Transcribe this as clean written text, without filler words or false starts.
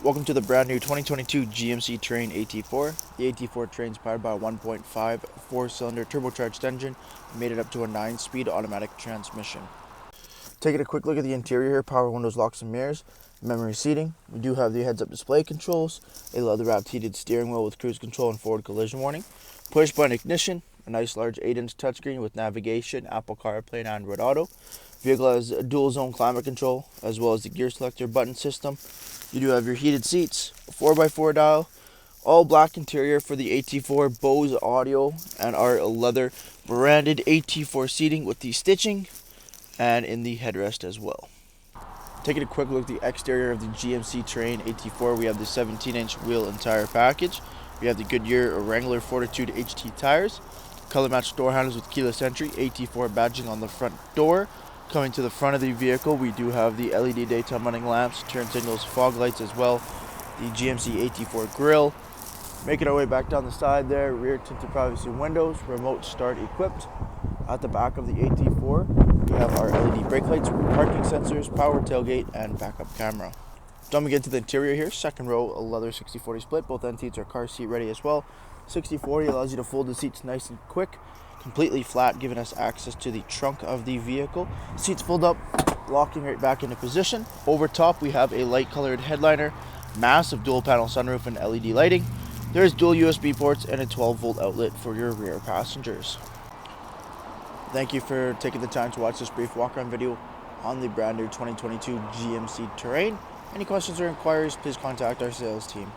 Welcome to the brand new 2022 GMC Terrain AT4. The AT4 Terrain is powered by a 1.5 4-cylinder turbocharged engine and made it up to a 9-speed automatic transmission. Taking a quick look at the interior here: power windows, locks and mirrors, memory seating. We do have the heads-up display controls, a leather-wrapped heated steering wheel with cruise control and forward collision warning, push-button ignition, a nice large 8-inch touchscreen with navigation, Apple CarPlay and Android Auto. Vehicle has a dual-zone climate control as well as the gear selector button system. You do have your heated seats, a 4x4 dial, all black interior for the AT4, Bose audio, and our leather branded AT4 seating with the stitching and in the headrest as well. Taking a quick look at the exterior of the GMC Terrain AT4, we have the 17-inch wheel and tire package. We have the Goodyear Wrangler Fortitude HT tires, color matched door handles with keyless entry, AT4 badging on the front door. Coming to the front of the vehicle, we do have the LED daytime running lamps, turn signals, fog lights as well, the GMC AT4 grille. Making our way back down the side there, rear tinted privacy windows, remote start equipped. At the back of the AT4, we have our LED brake lights, parking sensors, power tailgate, and backup camera. Then we get to the interior here, second row, a leather 60/40 split. Both end seats are car seat ready as well. 60/40 allows you to fold the seats nice and quick, completely flat, giving us access to the trunk of the vehicle. Seats fold up, locking right back into position. Over top, we have a light colored headliner, massive dual panel sunroof and LED lighting. There's dual USB ports and a 12-volt outlet for your rear passengers. Thank you for taking the time to watch this brief walk-around video on the brand new 2022 GMC Terrain. Any questions or inquiries, please contact our sales team.